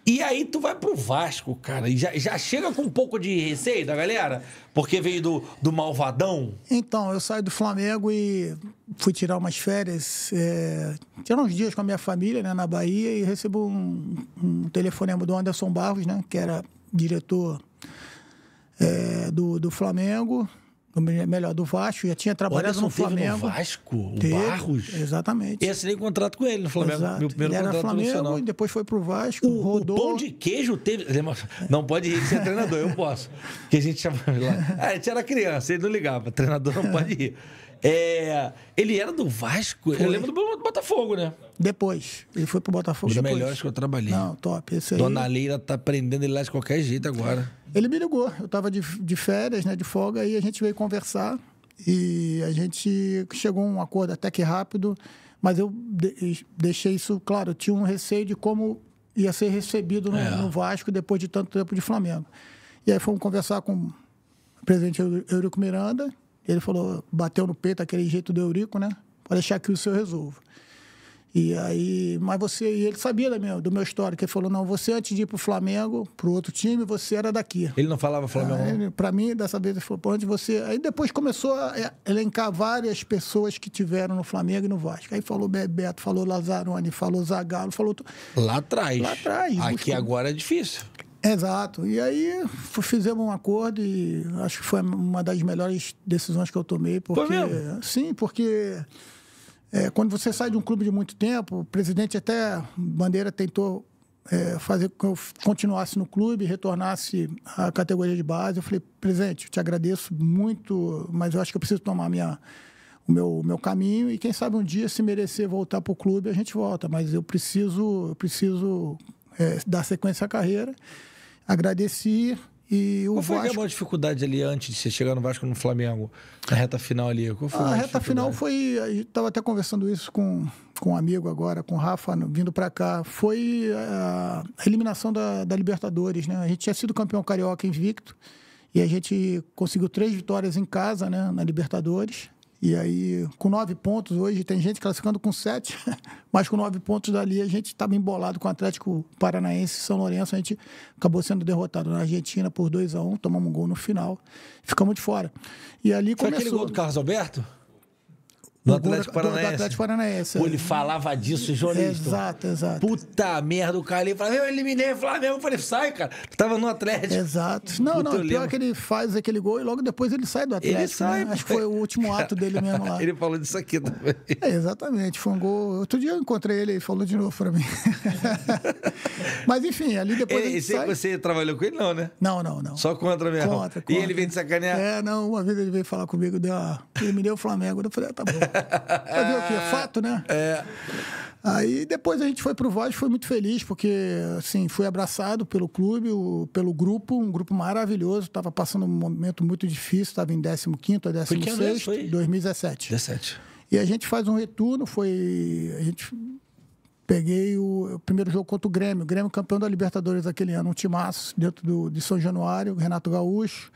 E aí tu vai pro Vasco, cara, e já chega com um pouco de receio da galera? Porque veio do Malvadão? Então, eu saí do Flamengo e fui tirar umas férias, tirar uns dias com a minha família, né, na Bahia, e recebo um telefonema do Anderson Barros, né, que era diretor do Flamengo, melhor, do Vasco, já tinha trabalhado no Flamengo. No Vasco? O Teve, Barros? Exatamente. Eu assinei contrato com ele no Flamengo. Exato. Meu primeiro Ele era contrato Flamengo profissional. e depois foi pro Vasco, rodou. O Pão de Queijo teve... Não pode rir que você é treinador, eu posso. Que a gente chama lá. A gente era criança, ele não ligava. Treinador não pode rir. Ele era do Vasco? Foi. Eu lembro do Botafogo, né? Depois. Ele foi pro Botafogo Os depois. melhores que eu trabalhei. Não, top. Esse aí. Dona Leila tá prendendo ele lá de qualquer jeito agora. Ele me ligou. Eu tava de férias, né, de folga, aí a gente veio conversar e a gente chegou a um acordo até que rápido, mas eu deixei isso claro. Eu tinha um receio de como ia ser recebido no Vasco depois de tanto tempo de Flamengo. E aí fomos conversar com o presidente Eurico Miranda. Ele falou, bateu no peito aquele jeito do Eurico, né? Pode deixar que o senhor resolva. E aí, e ele sabia do meu histórico. Ele falou, não, você antes de ir pro Flamengo, pro outro time, você era daqui. Ele não falava Flamengo? Para mim, dessa vez, ele falou, pô, onde você... Aí depois começou a elencar várias pessoas que tiveram no Flamengo e no Vasco. Aí falou Bebeto, falou Lazzaroni, falou Zagallo, falou... Lá atrás. Lá atrás. Aqui agora é difícil. Exato. E aí fizemos um acordo e acho que foi uma das melhores decisões que eu tomei. Porque, foi mesmo? Sim, porque quando você sai de um clube de muito tempo, o presidente até Bandeira tentou fazer com que eu continuasse no clube, retornasse à categoria de base. Eu falei, presidente, eu te agradeço muito, mas eu acho que eu preciso tomar o meu caminho e quem sabe um dia, se merecer voltar para o clube, a gente volta. Mas eu preciso dar sequência à carreira. Agradeci e o Qual foi Vasco... a maior dificuldade ali antes de você chegar no Vasco no Flamengo? Na reta final ali? Qual foi a reta final foi... A gente estava até conversando isso com um amigo agora, com o Rafa, vindo para cá. Foi a eliminação da Libertadores, né? A gente tinha sido campeão carioca invicto e a gente conseguiu 3 vitórias em casa, né, na Libertadores. E aí, com 9 pontos hoje, tem gente classificando com 7, mas com 9 pontos dali a gente estava embolado com o Atlético Paranaense e São Lourenço. A gente acabou sendo derrotado na Argentina por 2-1, tomamos um gol no final, ficamos de fora. E ali foi começou... aquele gol do Carlos Alberto? Do Atlético Paranaense. Do Atlético Paranaense. Pô, ele falava disso, jornalista. Exato. Puta merda, o cara ali falava, eu eliminei o Flamengo. Eu falei, sai, cara. Tu tava no Atlético. Exato. Não, pior que ele faz aquele gol e logo depois ele sai do Atlético. Ele sai, né? Acho que foi o último ato dele mesmo lá. Ele falou disso aqui também. Exatamente, foi um gol. Outro dia eu encontrei ele e falou de novo pra mim. Mas enfim, ali depois ele sai... Você trabalhou com ele, não, né? Não. Só contra mesmo? Contra. E ele veio te sacanear? Não, uma vez ele veio falar comigo, ele me deu o Flamengo. Eu falei, tá bom. Fazer o quê? Fato, né? Aí depois a gente foi pro Vasco, foi muito feliz, porque assim, fui abraçado pelo clube, pelo grupo, um grupo maravilhoso, estava passando um momento muito difícil, estava em 15º a 16º, 2017. 17. E a gente faz um retorno, peguei o primeiro jogo contra o Grêmio campeão da Libertadores aquele ano, um timaço dentro de São Januário, Renato Gaúcho,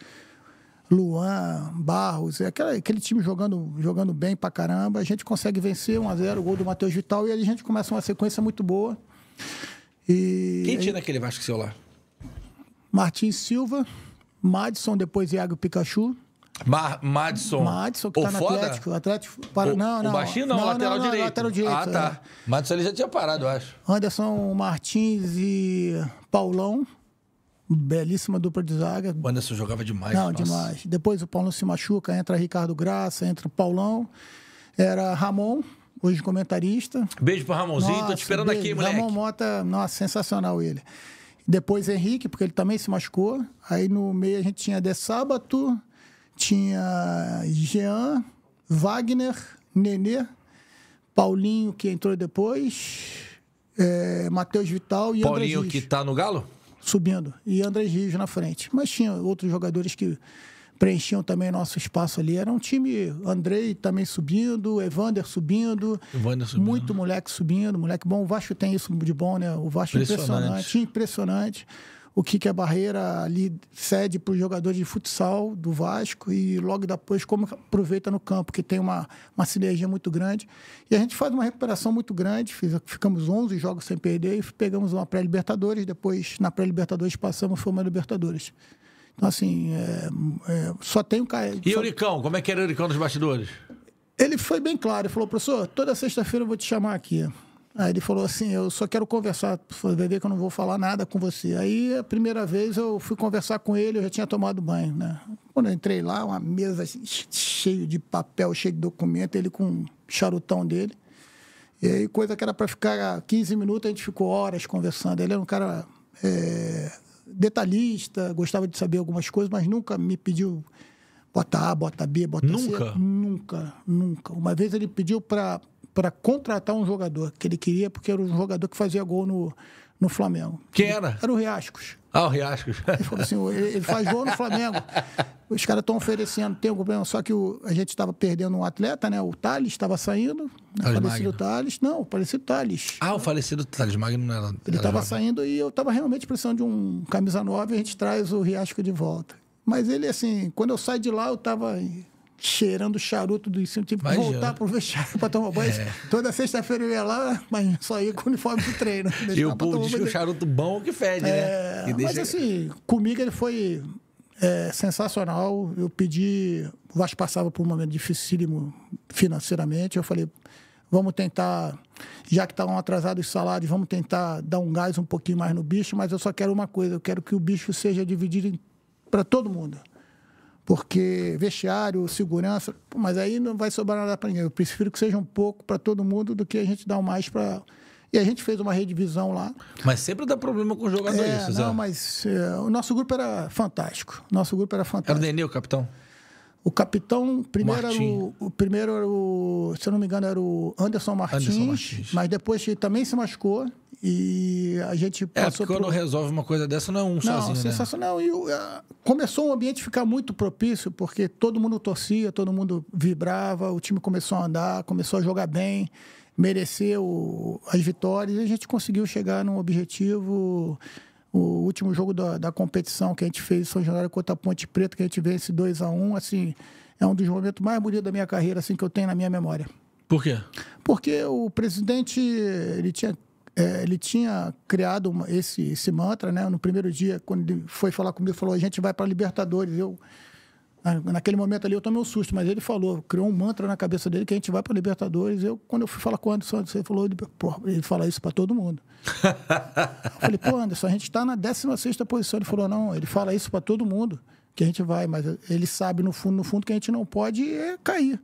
Luan, Barros, aquele time jogando bem pra caramba. A gente consegue vencer 1-0, o gol do Matheus Vital, e aí a gente começa uma sequência muito boa. Quem tinha naquele Vasco seu lá? Martins Silva, Madison, depois Iago Pikachu. Madison, que tá no Atlético. O baixinho não, lateral direito. Lateral direito. Ah, tá. Madison ele já tinha parado, eu acho. Anderson Martins e Paulão. Belíssima dupla de zaga. O Anderson jogava demais. Não, demais. Depois o Paulão se machuca, entra Ricardo Graça, entra o Paulão. Era Ramon, hoje comentarista. Beijo pro Ramonzinho, tô te esperando aqui, moleque. Ramon Mota, nossa, sensacional ele. Depois Henrique, porque ele também se machucou. Aí no meio a gente tinha De Sábato, tinha Jean, Wagner, Nenê, Paulinho, que entrou depois, Matheus Vital e André Paulinho, Rios. que tá no Galo? Subindo. E André Rios na frente. Mas tinha outros jogadores que preenchiam também nosso espaço ali. Era um time, Andrei também subindo, Evander subindo, muito moleque subindo, moleque bom. O Vasco tem isso de bom, né? O Vasco impressionante. o que a barreira ali cede para os jogadores de futsal do Vasco e logo depois como aproveita no campo, que tem uma sinergia muito grande. E a gente faz uma recuperação muito grande, ficamos 11 jogos sem perder e pegamos uma pré-Libertadores, depois na pré-Libertadores passamos e fomos a Libertadores. Então, assim, só tem um cara... E o Euricão? Como é que era o Euricão dos bastidores? Ele foi bem claro, ele falou, professor, toda sexta-feira eu vou te chamar aqui. Aí ele falou assim, eu só quero conversar, vai ver que eu não vou falar nada com você. Aí, a primeira vez, eu fui conversar com ele, eu já tinha tomado banho, né? Quando eu entrei lá, uma mesa cheia de papel, cheia de documento, ele com um charutão dele. E aí, coisa que era para ficar 15 minutos, a gente ficou horas conversando. Ele era um cara detalhista, gostava de saber algumas coisas, mas nunca me pediu bota A, bota B, bota C. Nunca? Nunca. Uma vez ele pediu para contratar um jogador que ele queria, porque era um jogador que fazia gol no Flamengo. Quem era? Era o Riascos. Ah, o Riascos. Ele falou assim, ele faz gol no Flamengo. Os caras estão oferecendo, tem algum problema, só que a gente estava perdendo um atleta, né? O Thales estava saindo, o falecido Thales. Não, o falecido Thales. Ah, o falecido Thales Magno não era... Ele estava saindo e eu estava realmente precisando de um camisa 9 e a gente traz o Riascos de volta. Mas ele, assim, quando eu saí de lá, eu estava cheirando charuto do ensino, tive que voltar para o vestiário para tomar banho. Toda sexta-feira eu ia lá, mas só ia com o uniforme de treino. E o povo diz que o charuto bom que fede, né? Que mas assim, comigo ele foi sensacional. Eu pedi, o Vasco passava por um momento dificílimo financeiramente, eu falei, vamos tentar, já que estavam atrasados os salários, vamos tentar dar um gás um pouquinho mais no bicho, mas eu só quero uma coisa, eu quero que o bicho seja dividido para todo mundo. Porque vestiário, segurança, mas aí não vai sobrar nada para ninguém. Eu prefiro que seja um pouco para todo mundo do que a gente dar um mais para... E a gente fez uma redivisão lá. Mas sempre dá problema com o jogador isso, Zé. Não, mas o nosso grupo era fantástico. Era o Denê, o capitão? O capitão, primeiro era o, se eu não me engano, era o Anderson Martins, mas depois também se machucou e a gente passou porque quando resolve uma coisa dessa, não é sozinho, sensacional. Né? E começou o ambiente a ficar muito propício, porque todo mundo torcia, todo mundo vibrava, o time começou a andar, começou a jogar bem, mereceu as vitórias e a gente conseguiu chegar num objetivo... O último jogo da competição que a gente fez, São Januário contra a Ponte Preta, que a gente vence 2-1, assim, é um dos momentos mais bonitos da minha carreira, assim, que eu tenho na minha memória. Por quê? Porque o presidente, ele tinha criado esse mantra, né? No primeiro dia, quando ele foi falar comigo, falou, a gente vai para a Libertadores. Naquele momento ali eu tomei um susto, mas ele criou um mantra na cabeça dele que a gente vai para a Libertadores. Quando eu fui falar com o Anderson, ele falou, ele fala isso para todo mundo. Eu falei, pô, Anderson, a gente está na 16ª posição. Ele falou, não, ele fala isso para todo mundo, que a gente vai, mas ele sabe no fundo que a gente não pode cair.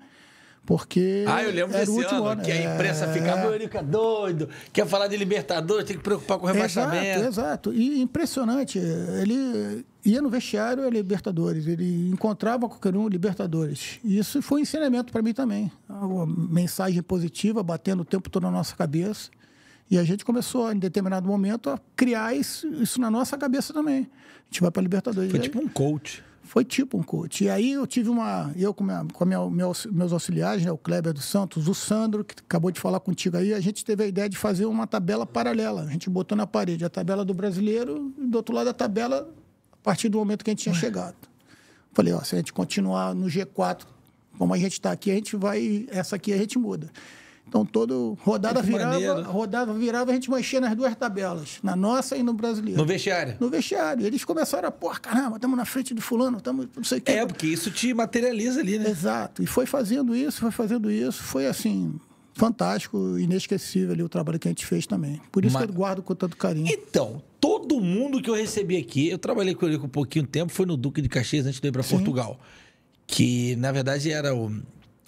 Porque eu lembro desse ano, que a imprensa ficava, o Eurico é doido, quer falar de Libertadores, tem que preocupar com o rebaixamento. Exato. E impressionante, ele ia no vestiário, é Libertadores, ele encontrava qualquer um, Libertadores. E isso foi um ensinamento para mim também. Uma mensagem positiva, batendo o tempo todo na nossa cabeça. E a gente começou, em determinado momento, a criar isso na nossa cabeça também. A gente vai para a Libertadores. Foi tipo um coach. Foi tipo um coach. E aí eu tive com meus auxiliares, né, o Kleber dos Santos, o Sandro, que acabou de falar contigo aí, a gente teve a ideia de fazer uma tabela paralela. A gente botou na parede a tabela do brasileiro e do outro lado a tabela a partir do momento que a gente tinha chegado. Falei, se a gente continuar no G4, como a gente está aqui, a gente vai... Essa aqui a gente muda. Então, rodada virava, a gente mexia nas duas tabelas, na nossa e no brasileiro. No vestiário? No vestiário. Eles começaram caramba, estamos na frente do fulano, estamos não sei o quê. Porque isso te materializa ali, né? Exato. E foi fazendo isso. Foi, assim, fantástico, inesquecível ali o trabalho que a gente fez também. Por isso que eu guardo com tanto carinho. Então, todo mundo que eu recebi aqui, eu trabalhei com ele com um pouquinho tempo, foi no Duque de Caxias, antes de ir para Portugal. Que, na verdade,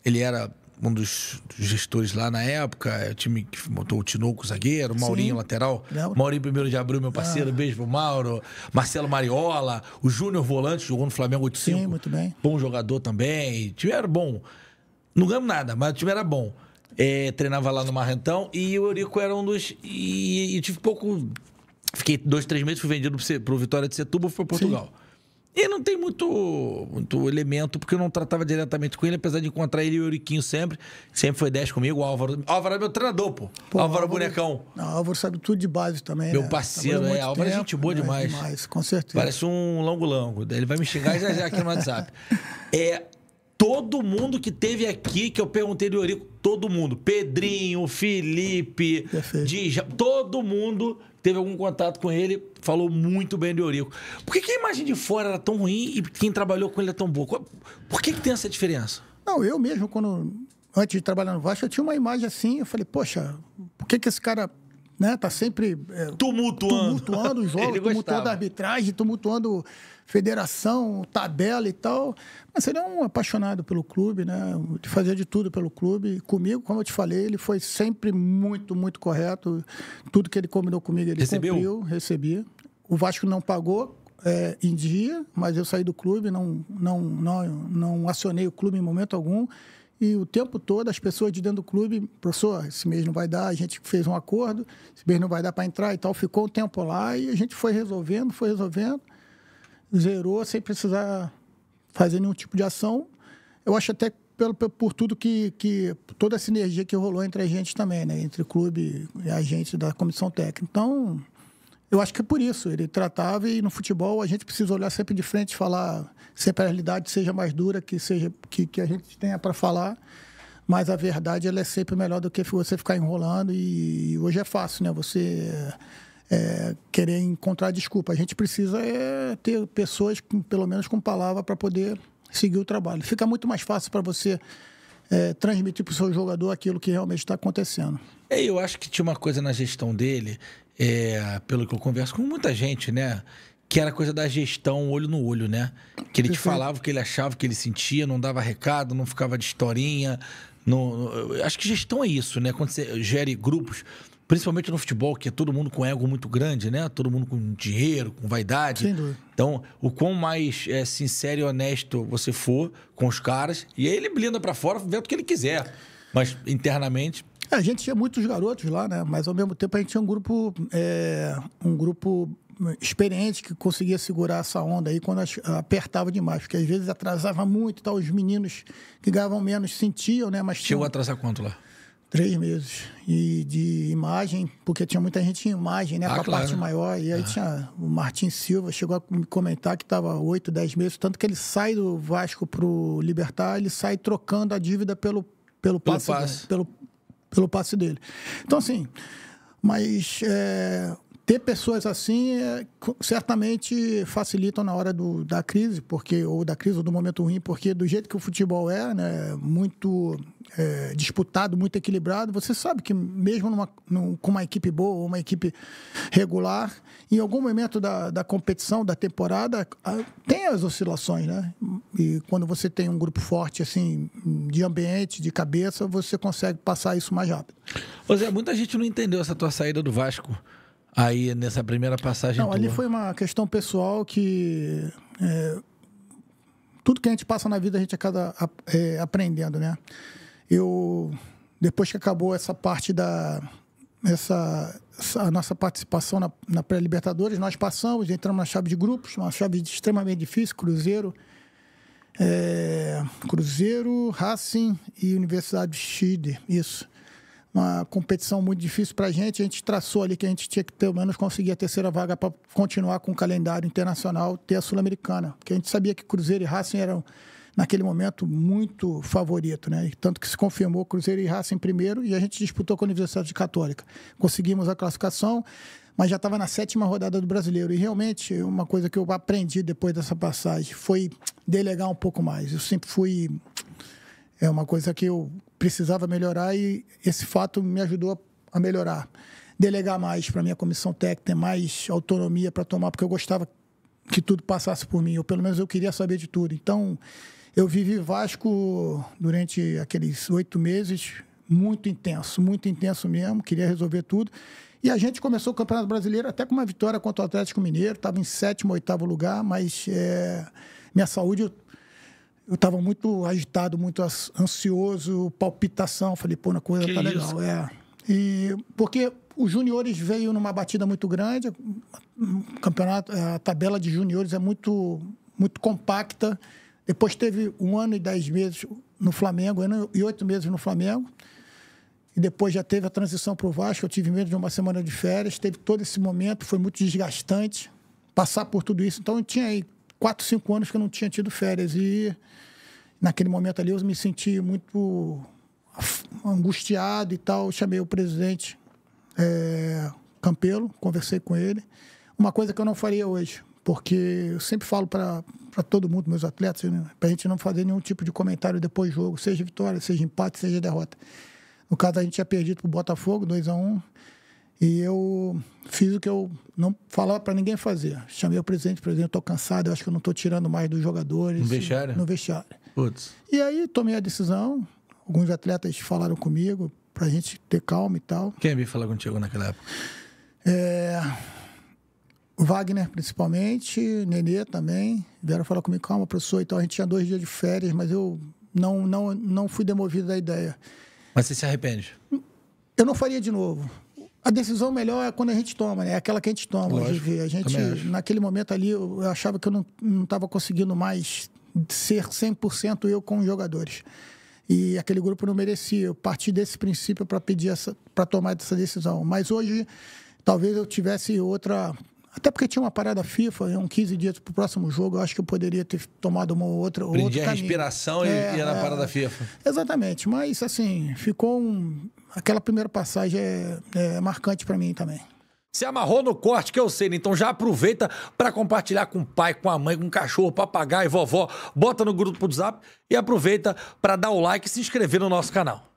ele era um dos gestores lá na época, o time que montou o Tinoco, zagueiro, o Maurinho, lateral. Maurinho, 1º de abril, meu parceiro, beijo pro Mauro. Marcelo Mariola, o Júnior Volante, jogou no Flamengo 85. Sim, muito bem. Bom jogador também. O time era bom. Não ganhamos nada, mas o time era bom. Treinava lá no Marrentão e o Eurico era um dos... E tive pouco... Fiquei 2, 3 meses, fui vendido pro Vitória de Setúbal, fui para Portugal. Sim. E não tem muito elemento, porque eu não tratava diretamente com ele, apesar de encontrar ele e o Euriquinho sempre. Sempre foi 10 comigo. O Álvaro é meu treinador, pô. Álvaro bonecão. Não, Álvaro sabe tudo de base também, meu né? parceiro, Álvaro é gente boa demais. Demais, com certeza. Parece um longo-longo. Ele vai me xingar já aqui no WhatsApp. Todo mundo que teve aqui, que eu perguntei do Eurico, todo mundo. Pedrinho, Felipe, todo mundo teve algum contato com ele, falou muito bem do Eurico. Por que a imagem de fora era tão ruim e quem trabalhou com ele é tão boa? Por que tem essa diferença? Não, eu mesmo, antes de trabalhar no Vasco, eu tinha uma imagem assim, eu falei, poxa, por que esse cara, né, tá sempre tumultuando os jogos, tumultuando a arbitragem, tumultuando federação, tabela e tal. Mas ele é um apaixonado pelo clube, né? Ele fazia de tudo pelo clube. Comigo, como eu te falei, ele foi sempre muito, muito correto. Tudo que ele combinou comigo, ele cumpriu, recebia. O Vasco não pagou em dia, mas eu saí do clube, não acionei o clube em momento algum. E o tempo todo, as pessoas de dentro do clube, professor, esse mês não vai dar, a gente fez um acordo, esse mês não vai dar para entrar e tal. Ficou um tempo lá e a gente foi resolvendo. Zerou sem precisar fazer nenhum tipo de ação. Eu acho até por tudo que toda a sinergia que rolou entre a gente também, né? Entre o clube e a gente da comissão técnica. Então, eu acho que é por isso. Ele tratava e no futebol a gente precisa olhar sempre de frente, falar sempre a realidade seja mais dura, que a gente tenha para falar. Mas a verdade ela é sempre melhor do que você ficar enrolando. E hoje é fácil, né? Você querer encontrar desculpa. A gente precisa ter pessoas, pelo menos com palavra, para poder seguir o trabalho. Fica muito mais fácil para você transmitir para o seu jogador aquilo que realmente está acontecendo. Eu acho que tinha uma coisa na gestão dele, pelo que eu converso com muita gente, né? Que era coisa da gestão olho no olho, né? Que ele te falava o que ele achava, o que ele sentia, não dava recado, não ficava de historinha. Acho que gestão é isso, né? Quando você gere grupos, principalmente no futebol, que é todo mundo com ego muito grande, né? Todo mundo com dinheiro, com vaidade. Sem dúvida. Então, o quão mais sincero e honesto você for com os caras, e aí ele blinda pra fora, vendo o que ele quiser. Mas, internamente... A gente tinha muitos garotos lá, né? Mas, ao mesmo tempo, a gente tinha um grupo experiente que conseguia segurar essa onda aí quando apertava demais. Porque, às vezes, atrasava muito e tal. Os meninos que ganhavam menos sentiam, né? Mas chegou a atrasar quanto lá? 3 meses. E de imagem, porque tinha muita gente em imagem, né? Com a parte maior. E aí tinha o Martin Silva, chegou a me comentar que estava 8, 10 meses. Tanto que ele sai do Vasco pro Libertar, ele sai trocando a dívida pelo passe dele. Então, assim, mas ter pessoas assim certamente facilitam na hora da crise, ou do momento ruim, porque do jeito que o futebol né, muito disputado, muito equilibrado, você sabe que mesmo com uma equipe boa ou uma equipe regular, em algum momento da competição, da temporada, tem as oscilações, né? E quando você tem um grupo forte, assim, de ambiente, de cabeça, você consegue passar isso mais rápido. Zé, muita gente não entendeu essa tua saída do Vasco aí nessa primeira passagem. Não, ali foi uma questão pessoal que tudo que a gente passa na vida a gente acaba aprendendo, né? Depois que acabou essa parte a nossa participação na pré-Libertadores, nós entramos na chave de grupos, uma chave extremamente difícil, Cruzeiro, Racing e Universidade de Chile, isso. Uma competição muito difícil para a gente traçou ali que a gente tinha que pelo menos conseguir a terceira vaga para continuar com o calendário internacional, ter a Sul-Americana, porque a gente sabia que Cruzeiro e Racing eram, naquele momento, muito favorito, né? E tanto que se confirmou Cruzeiro e Racing primeiro e a gente disputou com a Universidade Católica. Conseguimos a classificação, mas já estava na 7ª rodada do Brasileiro. E realmente, uma coisa que eu aprendi depois dessa passagem foi delegar um pouco mais. Eu sempre fui... uma coisa que eu precisava melhorar e esse fato me ajudou a melhorar. Delegar mais para a minha comissão técnica, ter mais autonomia para tomar, porque eu gostava que tudo passasse por mim, ou pelo menos eu queria saber de tudo. Então, eu vivi Vasco durante aqueles 8 meses, muito intenso mesmo, queria resolver tudo. E a gente começou o Campeonato Brasileiro até com uma vitória contra o Atlético Mineiro, estava em 7º, 8º lugar, mas minha saúde... Eu estava muito agitado, muito ansioso, palpitação. Falei, pô, a coisa tá legal. E porque os juniores veio numa batida muito grande. O campeonato, a tabela de juniores é muito, muito compacta. Depois teve 1 ano e 10 meses no Flamengo, 1 ano e 8 meses no Flamengo. E depois já teve a transição para o Vasco. Eu tive menos de uma semana de férias. Teve todo esse momento, foi muito desgastante passar por tudo isso. Então, eu tinha aí 4, 5 anos que eu não tinha tido férias. E naquele momento ali eu me senti muito angustiado e tal. Eu chamei o presidente Campelo, conversei com ele. Uma coisa que eu não faria hoje, porque eu sempre falo para todo mundo, meus atletas, né, para a gente não fazer nenhum tipo de comentário depois do jogo, seja vitória, seja empate, seja derrota. No caso, a gente tinha perdido para o Botafogo, 2-1, e eu fiz o que eu não falava para ninguém fazer. Chamei o presidente, estou cansado, eu acho que eu não estou tirando mais dos jogadores. No vestiário? No vestiário. Putz. E aí, tomei a decisão, alguns atletas falaram comigo, para a gente ter calma e tal. Quem veio falar contigo naquela época? O Wagner, principalmente, Nenê também, vieram falar comigo, calma, professor, então a gente tinha 2 dias de férias, mas eu não fui demovido da ideia. Mas você se arrepende? Eu não faria de novo. A decisão melhor é quando a gente toma, né? É aquela que a gente toma. Lógico, a gente, naquele momento ali, eu achava que eu não estava conseguindo mais ser 100% eu com os jogadores. E aquele grupo não merecia. Eu parti desse princípio para tomar essa decisão. Mas hoje, talvez eu tivesse outra... Até porque tinha uma parada FIFA, 15 dias para o próximo jogo, eu acho que eu poderia ter tomado uma outra outro caminho. caminho. A respiração e ia na parada FIFA. Exatamente, mas assim, ficou aquela primeira passagem é marcante para mim também. Se amarrou no corte que eu sei, né? Então já aproveita para compartilhar com o pai, com a mãe, com o cachorro, papagaio, vovó, bota no grupo do Zap e aproveita para dar o like e se inscrever no nosso canal.